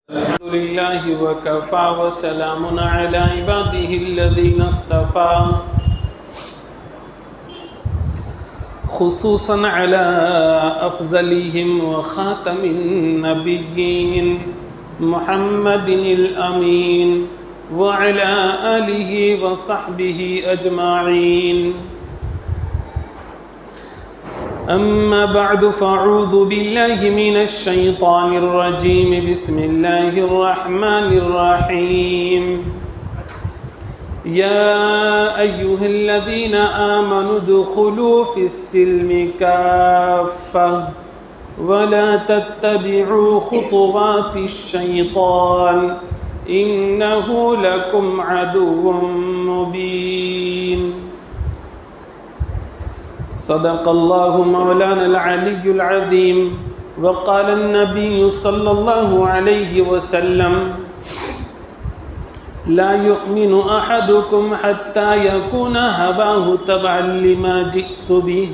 الحمد لله وكفى وسلام على عباده الذين اصطفى خصوصا على أفضلهم وخاتم النبيين محمد الأمين وعلى آله وصحبه أجمعين. أما بعد فأعوذ بالله من الشيطان الرجيم. بسم الله الرحمن الرحيم. يا أيها الذين آمنوا ادخلوا في السلم كافة ولا تتبعوا خطوات الشيطان إنه لكم عدو مبين. صدق الله مولانا العلي العظيم. وقال النبي صلى الله عليه وسلم: لا يؤمن أحدكم حتى يكون هواه تبعا لما جئت به،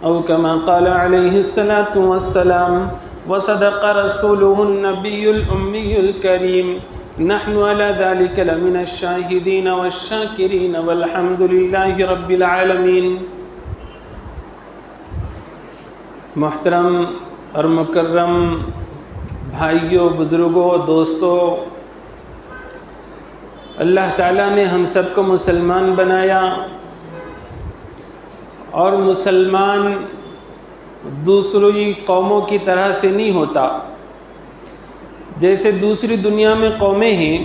أو كما قال عليه الصلاة والسلام. وصدق رسوله النبي الأمي الكريم. نحن على ذلك لمن الشاهدين والشاكرين والحمد لله رب العالمین. محترم اور مکرم بھائیوں، بزرگوں، دوستوں، اللہ تعالیٰ نے ہم سب کو مسلمان بنایا، اور مسلمان دوسری قوموں کی طرح سے نہیں ہوتا. جیسے دوسری دنیا میں قومیں ہیں،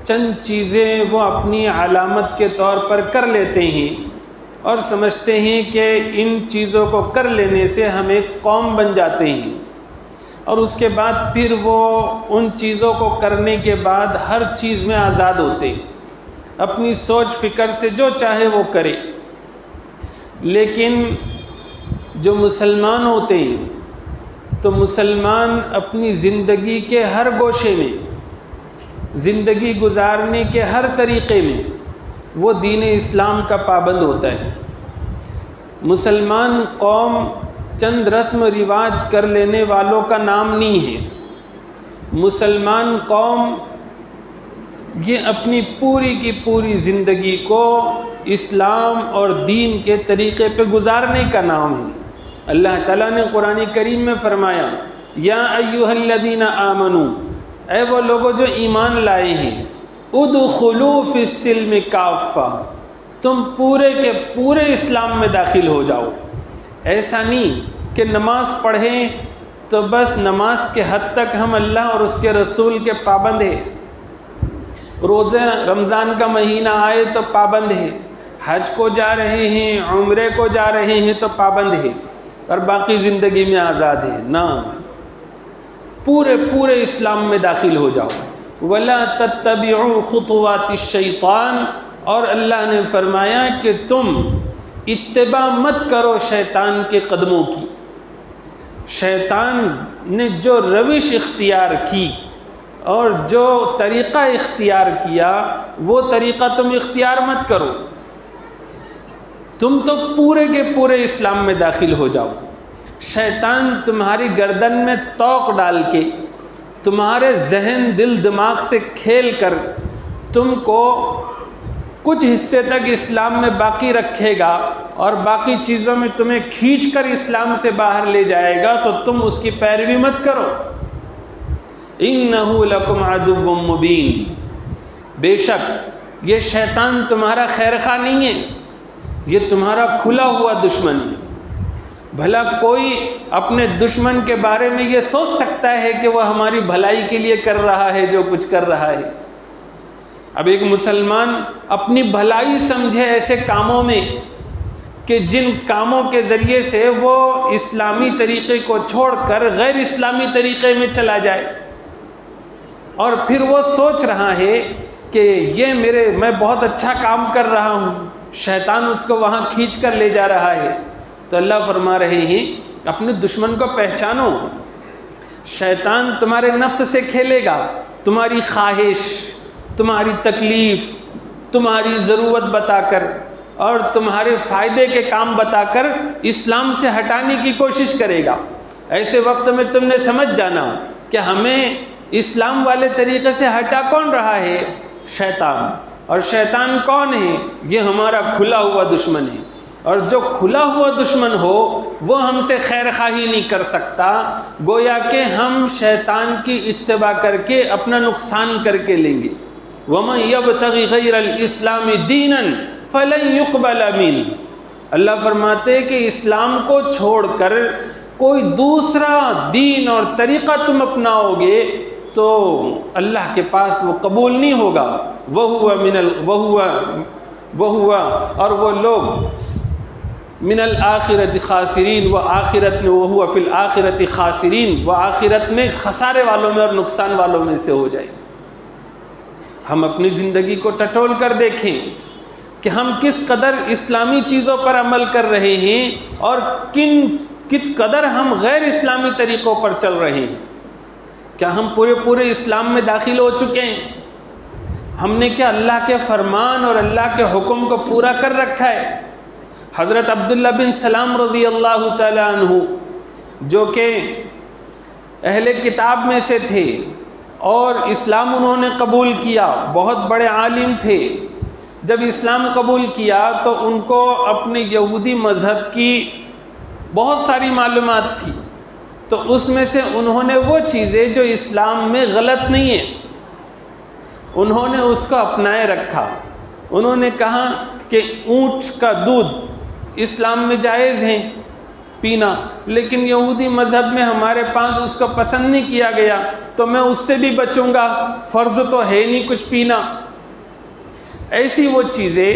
چند چیزیں وہ اپنی علامت کے طور پر کر لیتے ہیں اور سمجھتے ہیں کہ ان چیزوں کو کر لینے سے ہم ایک قوم بن جاتے ہیں، اور اس کے بعد پھر وہ ان چیزوں کو کرنے کے بعد ہر چیز میں آزاد ہوتے، اپنی سوچ فکر سے جو چاہے وہ کرے. لیکن جو مسلمان ہوتے ہیں تو مسلمان اپنی زندگی کے ہر گوشے میں، زندگی گزارنے کے ہر طریقے میں وہ دین اسلام کا پابند ہوتا ہے. مسلمان قوم چند رسم و رواج کر لینے والوں کا نام نہیں ہے. مسلمان قوم یہ اپنی پوری کی پوری زندگی کو اسلام اور دین کے طریقے پہ گزارنے کا نام ہے. اللہ تعالیٰ نے قرآن کریم میں فرمایا: یا ایھا الذین آمنوا، اے وہ لوگوں جو ایمان لائے ہیں، ادخلوا فی السلم کافہ، تم پورے کے پورے اسلام میں داخل ہو جاؤ. ایسا نہیں کہ نماز پڑھیں تو بس نماز کے حد تک ہم اللہ اور اس کے رسول کے پابند ہیں، روزہ رمضان کا مہینہ آئے تو پابند ہیں، حج کو جا رہے ہیں، عمرے کو جا رہے ہیں تو پابند ہیں، اور باقی زندگی میں آزاد ہے. نہ، پورے اسلام میں داخل ہو جاؤ. وَلَا تَتَّبِعُوا خُطُوَاتِ الشَّيْطَانِ، اور اللہ نے فرمایا کہ تم اتباع مت کرو شیطان کے قدموں کی. شیطان نے جو روش اختیار کی اور جو طریقہ اختیار کیا وہ طریقہ تم اختیار مت کرو. تم تو پورے کے پورے اسلام میں داخل ہو جاؤ. شیطان تمہاری گردن میں طوق ڈال کے، تمہارے ذہن دل دماغ سے کھیل کر تم کو کچھ حصے تک اسلام میں باقی رکھے گا اور باقی چیزوں میں تمہیں کھینچ کر اسلام سے باہر لے جائے گا، تو تم اس کی پیروی مت کرو. اِنَّهُ لَكُمْ عَدُوٌّ مُّبِينٌ، بے شک یہ شیطان تمہارا خیر خواہ نہیں ہے، یہ تمہارا کھلا ہوا دشمن ہے. بھلا کوئی اپنے دشمن کے بارے میں یہ سوچ سکتا ہے کہ وہ ہماری بھلائی کے لیے کر رہا ہے جو کچھ کر رہا ہے؟ اب ایک مسلمان اپنی بھلائی سمجھے ایسے کاموں میں کہ جن کاموں کے ذریعے سے وہ اسلامی طریقے کو چھوڑ کر غیر اسلامی طریقے میں چلا جائے، اور پھر وہ سوچ رہا ہے کہ یہ میں بہت اچھا کام کر رہا ہوں، شیطان اس کو وہاں کھینچ کر لے جا رہا ہے. تو اللہ فرما رہے ہیں اپنے دشمن کو پہچانو. شیطان تمہارے نفس سے کھیلے گا، تمہاری خواہش، تمہاری تکلیف، تمہاری ضرورت بتا کر اور تمہارے فائدے کے کام بتا کر اسلام سے ہٹانے کی کوشش کرے گا. ایسے وقت میں تم نے سمجھ جانا کہ ہمیں اسلام والے طریقے سے ہٹا کون رہا ہے؟ شیطان. اور شیطان کون ہے؟ یہ ہمارا کھلا ہوا دشمن ہے. اور جو کھلا ہوا دشمن ہو وہ ہم سے خیر خواہی نہیں کر سکتا، گویا کہ ہم شیطان کی اتباع کر کے اپنا نقصان کر کے لیں گے. وَمَن يَبْتَغِ غَيْرَ الْإِسْلَامِ دِينًا فَلَن يُقْبَلَ مِنْهُ. اللہ فرماتے کہ اسلام کو چھوڑ کر کوئی دوسرا دین اور طریقہ تم اپناؤ گے تو اللہ کے پاس وہ قبول نہیں ہوگا. اور وہ لوگ من الآخرت خاسرین، وہ آخرت میں وہو فی الآخرت خاسرین، وہ آخرت میں خسارے والوں میں اور نقصان والوں میں سے ہو جائے. ہم اپنی زندگی کو ٹٹول کر دیکھیں کہ ہم کس قدر اسلامی چیزوں پر عمل کر رہے ہیں اور کس قدر ہم غیر اسلامی طریقوں پر چل رہے ہیں. کیا ہم پورے اسلام میں داخل ہو چکے ہیں؟ ہم نے کیا اللہ کے فرمان اور اللہ کے حکم کو پورا کر رکھا ہے؟ حضرت عبداللہ بن سلام رضی اللہ تعالی عنہ جو کہ اہل کتاب میں سے تھے اور اسلام انہوں نے قبول کیا، بہت بڑے عالم تھے. جب اسلام قبول کیا تو ان کو اپنے یہودی مذہب کی بہت ساری معلومات تھی، تو اس میں سے انہوں نے وہ چیزیں جو اسلام میں غلط نہیں ہیں انہوں نے اس کو اپنائے رکھا. انہوں نے کہا کہ اونٹ کا دودھ اسلام میں جائز ہے پینا، لیکن یہودی مذہب میں ہمارے پاس اس کو پسند نہیں کیا گیا تو میں اس سے بھی بچوں گا، فرض تو ہے نہیں کچھ پینا. ایسی وہ چیزیں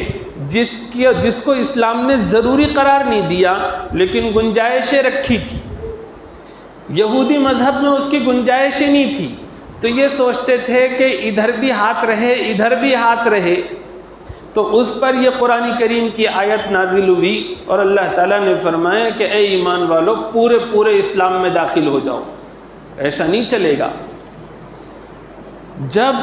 جس کو اسلام نے ضروری قرار نہیں دیا لیکن گنجائشیں رکھی تھی. یہودی مذہب میں اس کی گنجائشیں نہیں تھی تو یہ سوچتے تھے کہ ادھر بھی ہاتھ رہے ادھر بھی ہاتھ رہے. تو اس پر یہ قرآن کریم کی آیت نازل ہوئی اور اللہ تعالیٰ نے فرمایا کہ اے ایمان والو پورے اسلام میں داخل ہو جاؤ. ایسا نہیں چلے گا. جب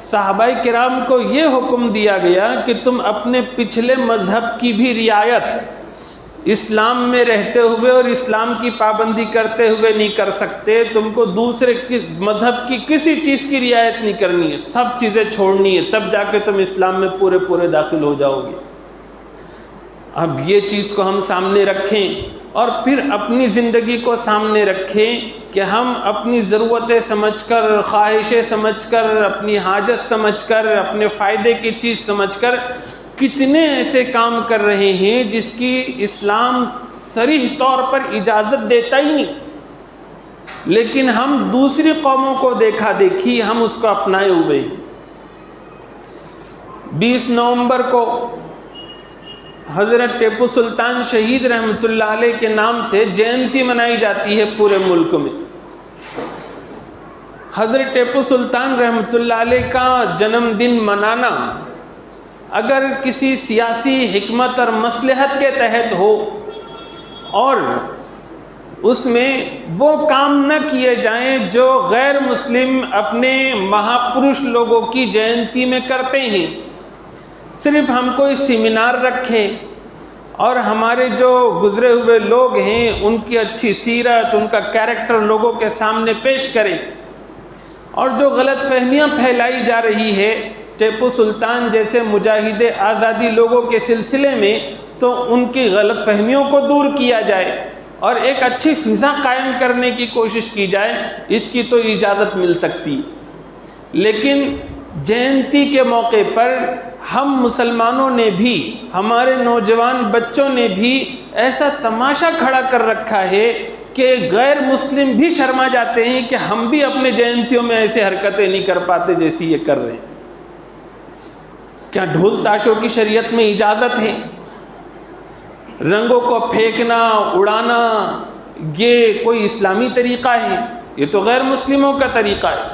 صحابہ کرام کو یہ حکم دیا گیا کہ تم اپنے پچھلے مذہب کی بھی رعایت اسلام میں رہتے ہوئے اور اسلام کی پابندی کرتے ہوئے نہیں کر سکتے، تم کو دوسرے مذہب کی کسی چیز کی رعایت نہیں کرنی ہے، سب چیزیں چھوڑنی ہے، تب جا کے تم اسلام میں پورے داخل ہو جاؤ گے. اب یہ چیز کو ہم سامنے رکھیں اور پھر اپنی زندگی کو سامنے رکھیں کہ ہم اپنی ضرورتیں سمجھ کر، خواہشیں سمجھ کر، اپنی حاجت سمجھ کر، اپنے فائدے کی چیز سمجھ کر کتنے ایسے کام کر رہے ہیں جس کی اسلام صریح طور پر اجازت دیتا ہی نہیں، لیکن ہم دوسری قوموں کو دیکھا دیکھی ہم اس کو اپنائے ہوئے ہیں. 20 نومبر کو حضرت ٹیپو سلطان شہید رحمۃ اللہ علیہ کے نام سے جینتی منائی جاتی ہے پورے ملک میں. حضرت ٹیپو سلطان رحمۃ اللہ علیہ کا جنم دن منانا اگر کسی سیاسی حکمت اور مصلحت کے تحت ہو اور اس میں وہ کام نہ کیے جائیں جو غیر مسلم اپنے مہاپرش لوگوں کی جینتی میں کرتے ہیں، صرف ہم کوئی سیمینار رکھیں اور ہمارے جو گزرے ہوئے لوگ ہیں ان کی اچھی سیرت، ان کا کیریکٹر لوگوں کے سامنے پیش کریں، اور جو غلط فہمیاں پھیلائی جا رہی ہے ٹیپو سلطان جیسے مجاہد آزادی لوگوں کے سلسلے میں، تو ان کی غلط فہمیوں کو دور کیا جائے اور ایک اچھی فضا قائم کرنے کی کوشش کی جائے. اس کی تو اجازت مل سکتی، لیکن جینتی کے موقع پر ہم مسلمانوں نے بھی، ہمارے نوجوان بچوں نے بھی ایسا تماشا کھڑا کر رکھا ہے کہ غیر مسلم بھی شرما جاتے ہیں کہ ہم بھی اپنے جینتیوں میں ایسے حرکتیں نہیں کر پاتے جیسی یہ کر رہے ہیں. کیا ڈھول تاشوں کی شریعت میں اجازت ہے؟ رنگوں کو پھینکنا، اڑانا، یہ کوئی اسلامی طریقہ ہے؟ یہ تو غیر مسلموں کا طریقہ ہے.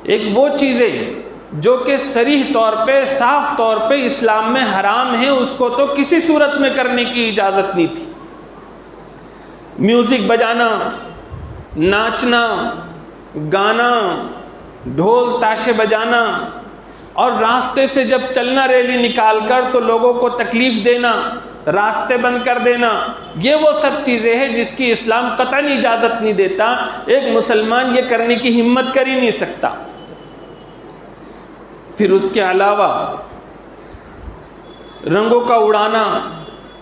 ایک وہ چیزیں جو کہ صریح طور پہ، صاف طور پہ اسلام میں حرام ہے، اس کو تو کسی صورت میں کرنے کی اجازت نہیں تھی. میوزک بجانا، ناچنا، گانا، ڈھول تاشے بجانا، اور راستے سے جب چلنا ریلی نکال کر تو لوگوں کو تکلیف دینا، راستے بند کر دینا، یہ وہ سب چیزیں ہیں جس کی اسلام قطعاً اجازت نہیں دیتا۔ ایک مسلمان یہ کرنے کی ہمت کر ہی نہیں سکتا۔ پھر اس کے علاوہ رنگوں کا اڑانا،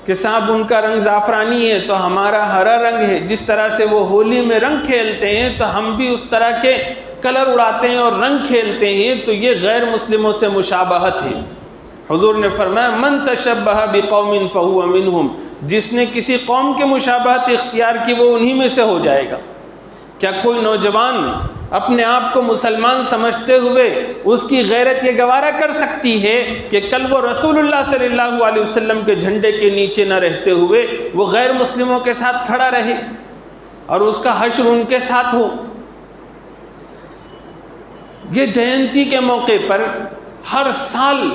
کہ صاحب ان کا رنگ زعفرانی ہے تو ہمارا ہرا رنگ ہے، جس طرح سے وہ ہولی میں رنگ کھیلتے ہیں تو ہم بھی اس طرح کے کلر اڑاتے ہیں اور رنگ کھیلتے ہیں، تو یہ غیر مسلموں سے مشابہت ہے۔ حضور نے فرمایا من تشبہ بقوم فہو منہم، جس نے کسی قوم کے مشابہت اختیار کی وہ انہی میں سے ہو جائے گا۔ کیا کوئی نوجوان اپنے آپ کو مسلمان سمجھتے ہوئے اس کی غیرت یہ گوارا کر سکتی ہے کہ کل وہ رسول اللہ صلی اللہ علیہ وسلم کے جھنڈے کے نیچے نہ رہتے ہوئے وہ غیر مسلموں کے ساتھ کھڑا رہے اور اس کا حشر ان کے ساتھ ہو؟ یہ جینتی کے موقع پر ہر سال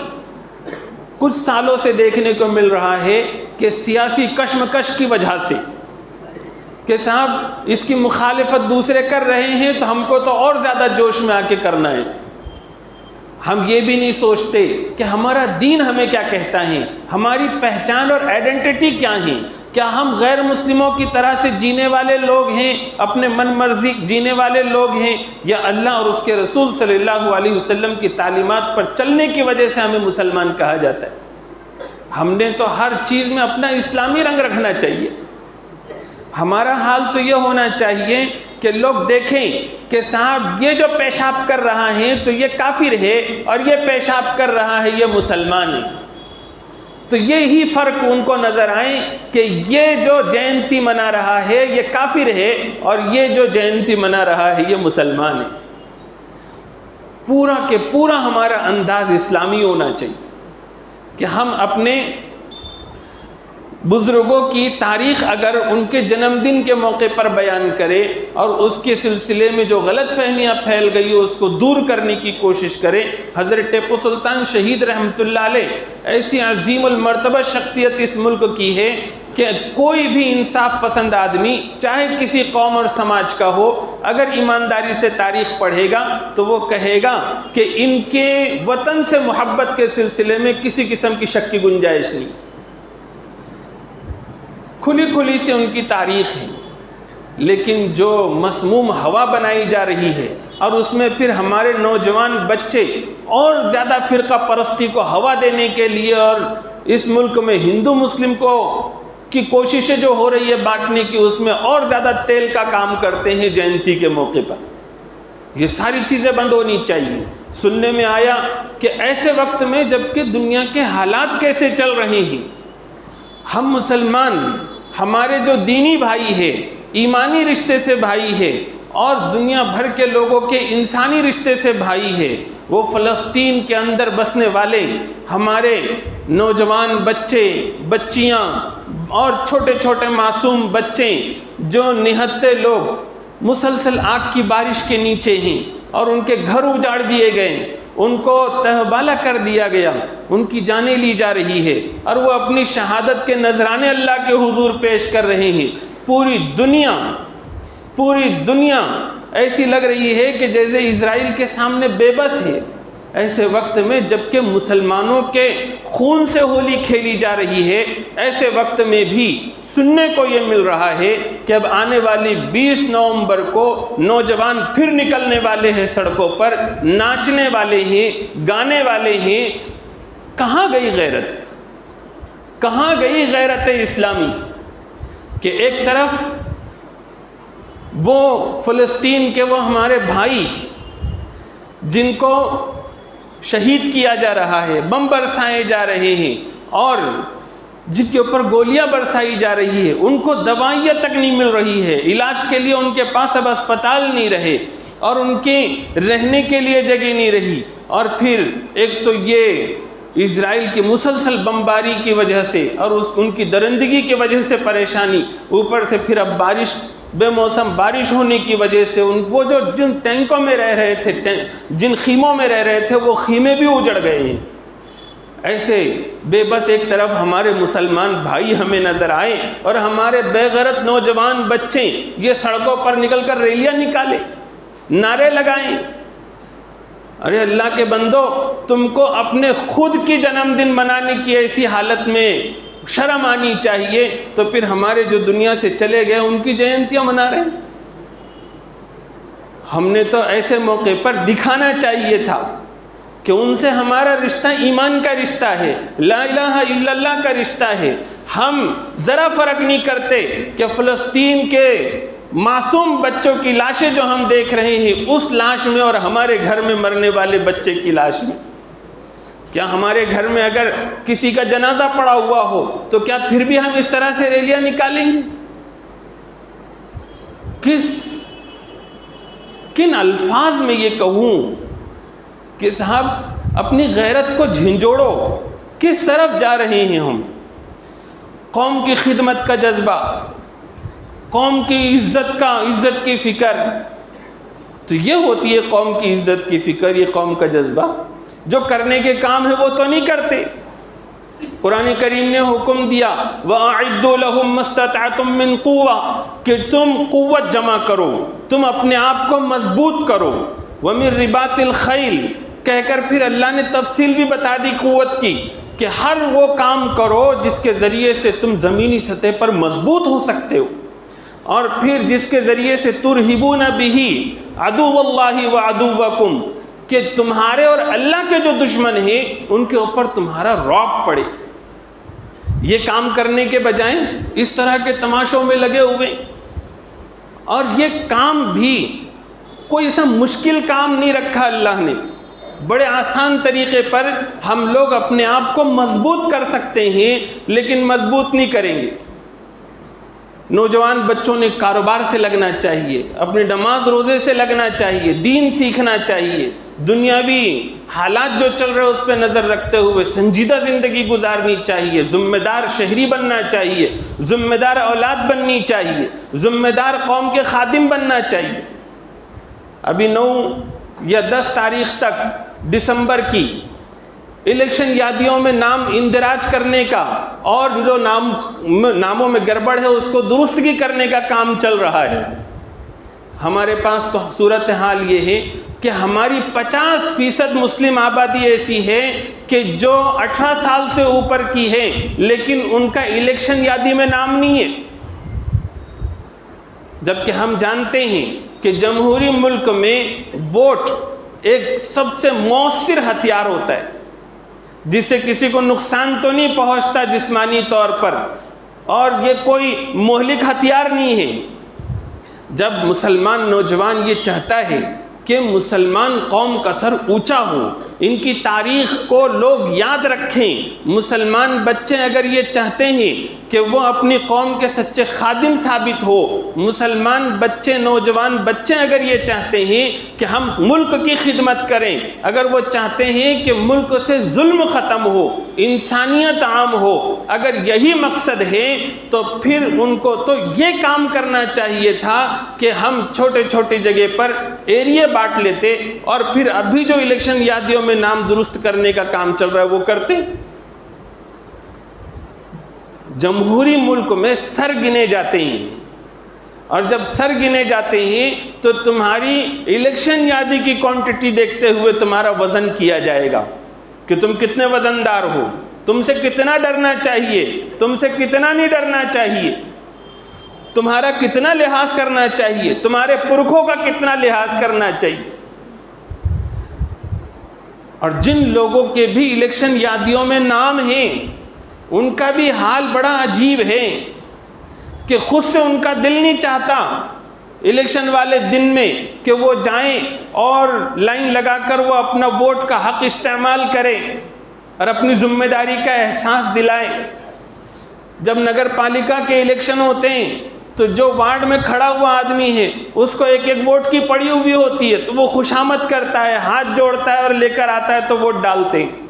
کچھ سالوں سے دیکھنے کو مل رہا ہے کہ سیاسی کشمکش کی وجہ سے کہ صاحب اس کی مخالفت دوسرے کر رہے ہیں تو ہم کو تو اور زیادہ جوش میں آ کے کرنا ہے۔ ہم یہ بھی نہیں سوچتے کہ ہمارا دین ہمیں کیا کہتا ہے، ہماری پہچان اور آئیڈینٹی کیا ہے۔ کیا ہم غیر مسلموں کی طرح سے جینے والے لوگ ہیں، اپنے من مرضی جینے والے لوگ ہیں، یا اللہ اور اس کے رسول صلی اللہ علیہ وسلم کی تعلیمات پر چلنے کی وجہ سے ہمیں مسلمان کہا جاتا ہے؟ ہم نے تو ہر چیز میں اپنا اسلامی رنگ رکھنا چاہیے۔ ہمارا حال تو یہ ہونا چاہیے کہ لوگ دیکھیں کہ صاحب یہ جو پیشاب کر رہا ہے تو یہ کافر ہے اور یہ پیشاب کر رہا ہے یہ مسلمان ہے، تو یہی فرق ان کو نظر آئے کہ یہ جو جینتی منا رہا ہے یہ کافر ہے اور یہ جو جینتی منا رہا ہے یہ مسلمان ہے۔ پورا کہ پورا ہمارا انداز اسلامی ہونا چاہیے کہ ہم اپنے بزرگوں کی تاریخ اگر ان کے جنم دن کے موقع پر بیان کرے اور اس کے سلسلے میں جو غلط فہمیاں پھیل گئی ہو اس کو دور کرنے کی کوشش کرے۔ حضرت ٹیپو سلطان شہید رحمۃ اللہ علیہ ایسی عظیم المرتبہ شخصیت اس ملک کی ہے کہ کوئی بھی انصاف پسند آدمی چاہے کسی قوم اور سماج کا ہو اگر ایمانداری سے تاریخ پڑھے گا تو وہ کہے گا کہ ان کے وطن سے محبت کے سلسلے میں کسی قسم کی شک کی گنجائش نہیں، کھلی کھلی سے ان کی تاریخ ہے۔ لیکن جو مسموم ہوا بنائی جا رہی ہے اور اس میں پھر ہمارے نوجوان بچے اور زیادہ فرقہ پرستی کو ہوا دینے کے لیے اور اس ملک میں ہندو مسلم کو کی کوششیں جو ہو رہی ہے بانٹنے کی، اس میں اور زیادہ تیل کا کام کرتے ہیں جینتی کے موقع پر۔ یہ ساری چیزیں بند ہونی چاہیے۔ سننے میں آیا کہ ایسے وقت میں جبکہ دنیا کے حالات کیسے چل رہے ہیں، ہم مسلمان ہمارے جو دینی بھائی ہے، ایمانی رشتے سے بھائی ہے اور دنیا بھر کے لوگوں کے انسانی رشتے سے بھائی ہے، وہ فلسطین کے اندر بسنے والے ہمارے نوجوان بچے بچیاں اور چھوٹے چھوٹے معصوم بچے جو نہتے لوگ مسلسل آگ کی بارش کے نیچے ہیں اور ان کے گھر اجاڑ دیے گئے، ان کو تہبالہ کر دیا گیا، ان کی جانیں لی جا رہی ہے اور وہ اپنی شہادت کے نذرانے اللہ کے حضور پیش کر رہے ہیں۔ پوری دنیا ایسی لگ رہی ہے کہ جیسے اسرائیل کے سامنے بے بس ہے۔ ایسے وقت میں جبکہ مسلمانوں کے خون سے ہولی کھیلی جا رہی ہے، ایسے وقت میں بھی سننے کو یہ مل رہا ہے کہ اب آنے والی 20 نومبر کو نوجوان پھر نکلنے والے ہیں سڑکوں پر، ناچنے والے ہیں، گانے والے ہیں۔ کہاں گئی غیرت؟ کہاں گئی غیرت اسلامی؟ کہ ایک طرف وہ فلسطین کے وہ ہمارے بھائی جن کو شہید کیا جا رہا ہے، بم برسائے جا رہے ہیں اور جن کے اوپر گولیاں برسائی جا رہی ہے، ان کو دوائیاں تک نہیں مل رہی ہے، علاج کے لیے ان کے پاس اب اسپتال نہیں رہے اور ان کے رہنے کے لیے جگہ نہیں رہی، اور پھر ایک تو یہ اسرائیل کی مسلسل بمباری کی وجہ سے اور ان کی درندگی کی وجہ سے پریشانی، اوپر سے پھر اب بارش بے موسم بارش ہونے کی وجہ سے وہ جو جن ٹینکوں میں رہ رہے تھے، جن خیموں میں رہ رہے تھے، وہ خیمے بھی اجڑ گئے ہیں۔ ایسے بے بس ایک طرف ہمارے مسلمان بھائی ہمیں نظر آئے اور ہمارے بے غیرت نوجوان بچے یہ سڑکوں پر نکل کر ریلیاں نکالے، نعرے لگائیں، ارے اللہ کے بندو، تم کو اپنے خود کی جنم دن منانے کی ایسی حالت میں شرم آنی چاہیے، تو پھر ہمارے جو دنیا سے چلے گئے ان کی جینتیاں منا رہے ہیں۔ ہم نے تو ایسے موقع پر دکھانا چاہیے تھا کہ ان سے ہمارا رشتہ ایمان کا رشتہ ہے، لا الہ الا اللہ کا رشتہ ہے۔ ہم ذرا فرق نہیں کرتے کہ فلسطین کے معصوم بچوں کی لاشیں جو ہم دیکھ رہے ہیں، اس لاش میں اور ہمارے گھر میں مرنے والے بچے کی لاش میں، کیا ہمارے گھر میں اگر کسی کا جنازہ پڑا ہوا ہو تو کیا پھر بھی ہم اس طرح سے ریلیاں نکالیں گے؟ کن الفاظ میں یہ کہوں کہ صاحب اپنی غیرت کو جھنجھوڑو، کس طرف جا رہے ہیں ہم؟ قوم کی خدمت کا جذبہ، قوم کی عزت کی فکر، تو یہ ہوتی ہے قوم کی عزت کی فکر، یہ قوم کا جذبہ۔ جو کرنے کے کام ہے وہ تو نہیں کرتے۔ قرآن کریم نے حکم دیا وَأَعِدُّوا لَهُم مَّا اسْتَطَعْتُم مِّن قُوَّةٍ کہ تم قوت جمع کرو، تم اپنے آپ کو مضبوط کرو۔ وَمِن رِّبَاطِ الْخَيْلِ کہہ کر پھر اللہ نے تفصیل بھی بتا دی قوت کی کہ ہر وہ کام کرو جس کے ذریعے سے تم زمینی سطح پر مضبوط ہو سکتے ہو، اور پھر جس کے ذریعے سے ترہبون بہ عدو اللہ وعدوکم کہ تمہارے اور اللہ کے جو دشمن ہیں ان کے اوپر تمہارا رعب پڑے۔ یہ کام کرنے کے بجائے اس طرح کے تماشوں میں لگے ہوئے، اور یہ کام بھی کوئی ایسا مشکل کام نہیں رکھا اللہ نے، بڑے آسان طریقے پر ہم لوگ اپنے آپ کو مضبوط کر سکتے ہیں، لیکن مضبوط نہیں کریں گے۔ نوجوان بچوں نے کاروبار سے لگنا چاہیے، اپنی نماز روزے سے لگنا چاہیے، دین سیکھنا چاہیے، دنیاوی حالات جو چل رہے اس پہ نظر رکھتے ہوئے سنجیدہ زندگی گزارنی چاہیے، ذمہ دار شہری بننا چاہیے، ذمہ دار اولاد بننی چاہیے، ذمہ دار قوم کے خادم بننا چاہیے۔ ابھی 9 یا 10 تاریخ تک دسمبر کی الیکشن یادیوں میں نام اندراج کرنے کا اور جو ناموں میں گڑبڑ ہے اس کو درستگی کرنے کا کام چل رہا ہے۔ ہمارے پاس تو صورتحال یہ ہے کہ ہماری 50% مسلم آبادی ایسی ہے کہ جو 18 سال سے اوپر کی ہے، لیکن ان کا الیکشن یادی میں نام نہیں ہے، جبکہ ہم جانتے ہیں کہ جمہوری ملک میں ووٹ ایک سب سے مؤثر ہتھیار ہوتا ہے، جس سے کسی کو نقصان تو نہیں پہنچتا جسمانی طور پر، اور یہ کوئی مہلک ہتھیار نہیں ہے۔ جب مسلمان نوجوان یہ چاہتا ہے کہ مسلمان قوم کا سر اونچا ہو، ان کی تاریخ کو لوگ یاد رکھیں، مسلمان بچے اگر یہ چاہتے ہیں کہ وہ اپنی قوم کے سچے خادم ثابت ہو، مسلمان بچے، نوجوان بچے اگر یہ چاہتے ہیں کہ ہم ملک کی خدمت کریں، اگر وہ چاہتے ہیں کہ ملک سے ظلم ختم ہو، انسانیت عام ہو، اگر یہی مقصد ہے تو پھر ان کو تو یہ کام کرنا چاہیے تھا کہ ہم چھوٹے چھوٹی جگہ پر ایریے بانٹ لیتے، اور پھر ابھی جو الیکشن یادیوں میں نام درست کرنے کا کام چل رہا ہے وہ کرتے۔ جمہوری ملک میں سر گنے جاتے ہیں، اور جب سر گنے جاتے ہیں تو تمہاری الیکشن یادی کی کوانٹٹی دیکھتے ہوئے تمہارا وزن کیا جائے گا کہ تم کتنے وزندار ہو، تم سے کتنا ڈرنا چاہیے، تم سے کتنا نہیں ڈرنا چاہیے، تمہارا کتنا لحاظ کرنا چاہیے، تمہارے پرکھوں کا کتنا لحاظ کرنا چاہیے۔ اور جن لوگوں کے بھی الیکشن یادیوں میں نام ہیں ان کا بھی حال بڑا عجیب ہے کہ خود سے ان کا دل نہیں چاہتا الیکشن والے دن میں کہ وہ جائیں اور لائن لگا کر وہ اپنا ووٹ کا حق استعمال کریں اور اپنی ذمہ داری کا احساس دلائیں۔ جب نگر پالیکا کے الیکشن ہوتے ہیں تو جو وارڈ میں کھڑا ہوا آدمی ہے اس کو ایک ایک ووٹ کی پڑی ہوئی ہوتی ہے، تو وہ خوشامد کرتا ہے، ہاتھ جوڑتا ہے اور لے کر آتا ہے تو ووٹ ڈالتے ہیں۔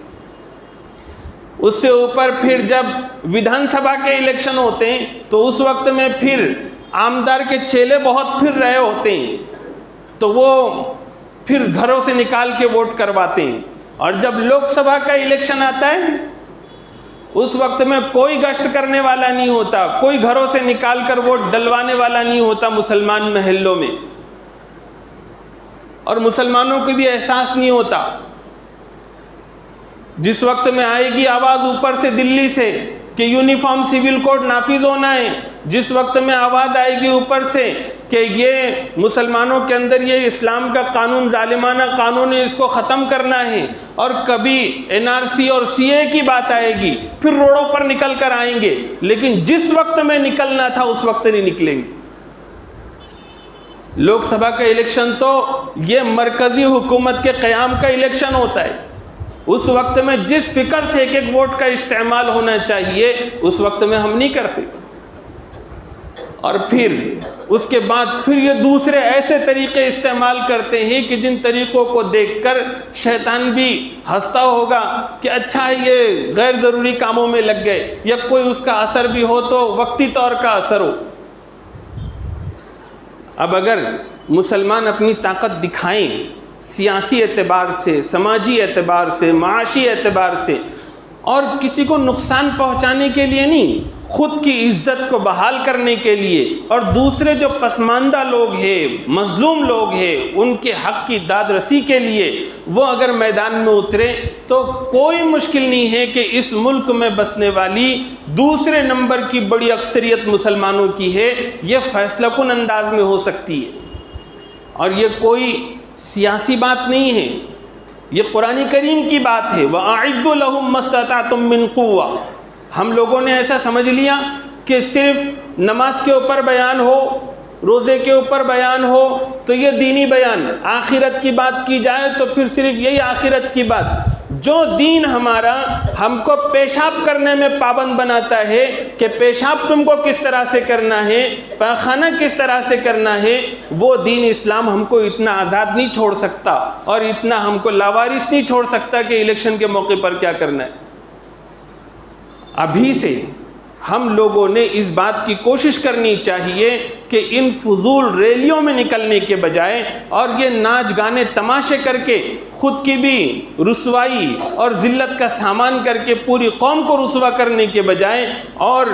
اس سے اوپر پھر جب ودھان سبھا کے الیکشن ہوتے ہیں تو اس وقت میں پھر آمدار کے چیلے بہت پھر رہے ہوتے ہیں، تو وہ پھر گھروں سے نکال کے ووٹ کرواتے ہیں۔ اور جب لوک سبھا کا الیکشن آتا ہے اس وقت میں کوئی گشت کرنے والا نہیں ہوتا، کوئی گھروں سے نکال کر ووٹ ڈلوانے والا نہیں ہوتا مسلمان محلوں میں، اور مسلمانوں کو بھی احساس نہیں ہوتا. جس وقت میں آئے گی آواز اوپر سے دلی سے کہ یونیفارم سول کوڈ نافذ ہونا ہے، جس وقت میں آواز آئے گی اوپر سے کہ یہ مسلمانوں کے اندر یہ اسلام کا قانون ظالمانہ قانون ہے، اس کو ختم کرنا ہے، اور کبھی NRC اور CA کی بات آئے گی، پھر روڈوں پر نکل کر آئیں گے، لیکن جس وقت میں نکلنا تھا اس وقت نہیں نکلیں گے. لوک سبھا کا الیکشن تو یہ مرکزی حکومت کے قیام کا الیکشن ہوتا ہے. اس وقت میں جس فکر سے ایک ایک ووٹ کا استعمال ہونا چاہیے اس وقت میں ہم نہیں کرتے. اور پھر اس کے بعد پھر یہ دوسرے ایسے طریقے استعمال کرتے ہیں کہ جن طریقوں کو دیکھ کر شیطان بھی ہنستا ہوگا کہ اچھا ہے یہ غیر ضروری کاموں میں لگ گئے، یا کوئی اس کا اثر بھی ہو تو وقتی طور کا اثر ہو. اب اگر مسلمان اپنی طاقت دکھائیں سیاسی اعتبار سے، سماجی اعتبار سے، معاشی اعتبار سے، اور کسی کو نقصان پہنچانے کے لیے نہیں، خود کی عزت کو بحال کرنے کے لیے، اور دوسرے جو پسماندہ لوگ ہیں، مظلوم لوگ ہیں، ان کے حق کی داد رسی کے لیے وہ اگر میدان میں اترے تو کوئی مشکل نہیں ہے کہ اس ملک میں بسنے والی دوسرے نمبر کی بڑی اکثریت مسلمانوں کی ہے، یہ فیصلہ کن انداز میں ہو سکتی ہے. اور یہ کوئی سیاسی بات نہیں ہے، یہ قرآن کریم کی بات ہے. وَأَعِدُّ لَهُم مَّا اسْتَطَعْتُم مِّن قُوَّةٍ. ہم لوگوں نے ایسا سمجھ لیا کہ صرف نماز کے اوپر بیان ہو، روزے کے اوپر بیان ہو تو یہ دینی بیان، آخرت کی بات کی جائے تو پھر صرف یہی آخرت کی بات. جو دین ہمارا ہم کو پیشاب کرنے میں پابند بناتا ہے کہ پیشاب تم کو کس طرح سے کرنا ہے، پاخانہ کس طرح سے کرنا ہے، وہ دین اسلام ہم کو اتنا آزاد نہیں چھوڑ سکتا اور اتنا ہم کو لاوارث نہیں چھوڑ سکتا کہ الیکشن کے موقع پر کیا کرنا ہے. ابھی سے ہم لوگوں نے اس بات کی کوشش کرنی چاہیے کہ ان فضول ریلیوں میں نکلنے کے بجائے اور یہ ناچ گانے تماشے کر کے خود کی بھی رسوائی اور ذلت کا سامان کر کے پوری قوم کو رسوا کرنے کے بجائے اور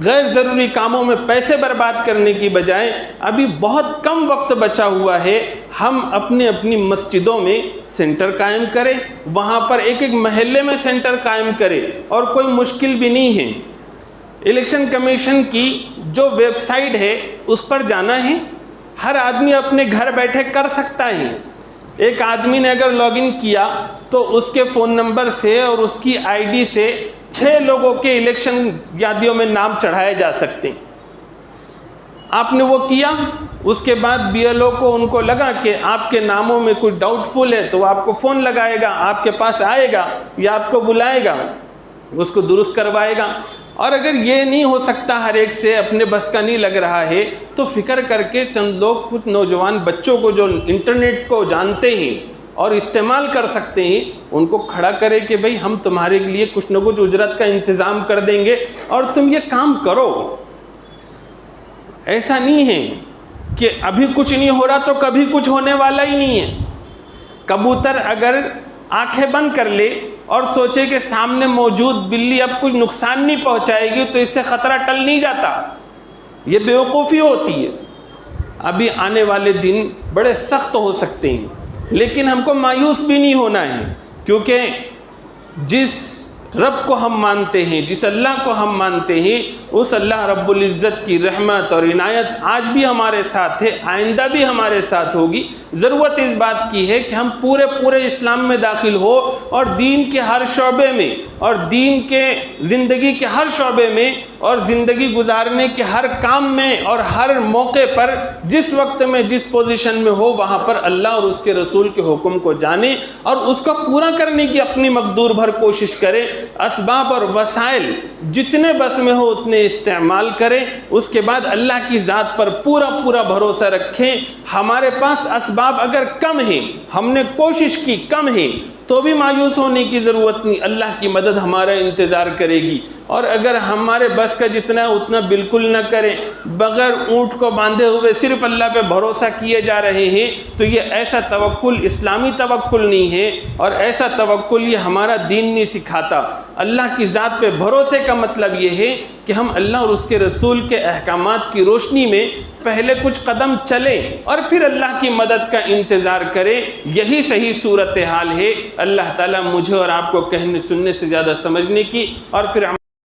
غیر ضروری کاموں میں پیسے برباد کرنے کی بجائے ابھی بہت کم وقت بچا ہوا ہے، ہم اپنی مسجدوں میں سینٹر قائم کریں، وہاں پر ایک ایک محلے میں سینٹر قائم کریں، اور کوئی مشکل بھی نہیں ہے. الیکشن کمیشن کی جو ویب سائٹ ہے اس پر جانا ہے، ہر آدمی اپنے گھر بیٹھے کر سکتا ہے. ایک آدمی نے اگر لاگ ان کیا تو اس کے فون نمبر سے اور اس کی ID سے 6 لوگوں کے الیکشن یادیوں میں نام چڑھائے جا سکتے ہیں. آپ نے وہ کیا، اس کے بعد BLO کو ان کو لگا کہ آپ کے ناموں میں کوئی ڈاؤٹ فل ہے تو وہ آپ کو فون لگائے گا، آپ کے پاس آئے گا یا آپ کو بلائے گا، اس کو درست کروائے گا. اور اگر یہ نہیں ہو سکتا، ہر ایک سے اپنے بس کا نہیں لگ رہا ہے، تو فکر کر کے چند لوگ کچھ نوجوان بچوں کو جو انٹرنیٹ کو جانتے ہیں اور استعمال کر سکتے ہیں ان کو کھڑا کرے کہ بھئی ہم تمہارے لیے کچھ نہ کچھ اجرت کا انتظام کر دیں گے اور تم یہ کام کرو. ایسا نہیں ہے کہ ابھی کچھ نہیں ہو رہا تو کبھی کچھ ہونے والا ہی نہیں ہے. کبوتر اگر آنکھیں بند کر لے اور سوچے کہ سامنے موجود بلی اب کچھ نقصان نہیں پہنچائے گی تو اس سے خطرہ ٹل نہیں جاتا، یہ بیوقوفی ہوتی ہے. ابھی آنے والے دن بڑے سخت ہو سکتے ہیں، لیکن ہم کو مایوس بھی نہیں ہونا ہے، کیونکہ جس رب کو ہم مانتے ہیں، جس اللہ کو ہم مانتے ہیں، اس اللہ رب العزت کی رحمت اور عنایت آج بھی ہمارے ساتھ ہے، آئندہ بھی ہمارے ساتھ ہوگی. ضرورت اس بات کی ہے کہ ہم پورے اسلام میں داخل ہو اور دین کے ہر شعبے میں اور دین کے زندگی کے ہر شعبے میں اور زندگی گزارنے کے ہر کام میں اور ہر موقع پر جس وقت میں جس پوزیشن میں ہو وہاں پر اللہ اور اس کے رسول کے حکم کو جانے اور اس کو پورا کرنے کی اپنی مقدور بھر کوشش کرے. اسباب اور وسائل جتنے بس میں ہو اتنے استعمال کریں. اس کے بعد اللہ کی ذات پر پورا بھروسہ رکھیں. ہمارے پاس اسباب اگر کم ہیں، ہم نے کوشش کی کم ہیں، تو بھی مایوس ہونے کی ضرورت نہیں. اللہ کی مدد ہمارا انتظار کرے گی. اور اگر ہمارے بس کا جتنا ہے اتنا بالکل نہ کریں، بغیر اونٹ کو باندھے ہوئے صرف اللہ پہ بھروسہ کیے جا رہے ہیں، تو یہ ایسا توکل اسلامی توکل نہیں ہے، اور ایسا توکل یہ ہمارا دین نہیں سکھاتا. اللہ کی ذات پہ بھروسے کا مطلب یہ ہے کہ ہم اللہ اور اس کے رسول کے احکامات کی روشنی میں پہلے کچھ قدم چلیں اور پھر اللہ کی مدد کا انتظار کریں. یہی صحیح صورتحال ہے. اللہ تعالیٰ مجھے اور آپ کو کہنے سننے سے زیادہ سمجھنے کی اور پھر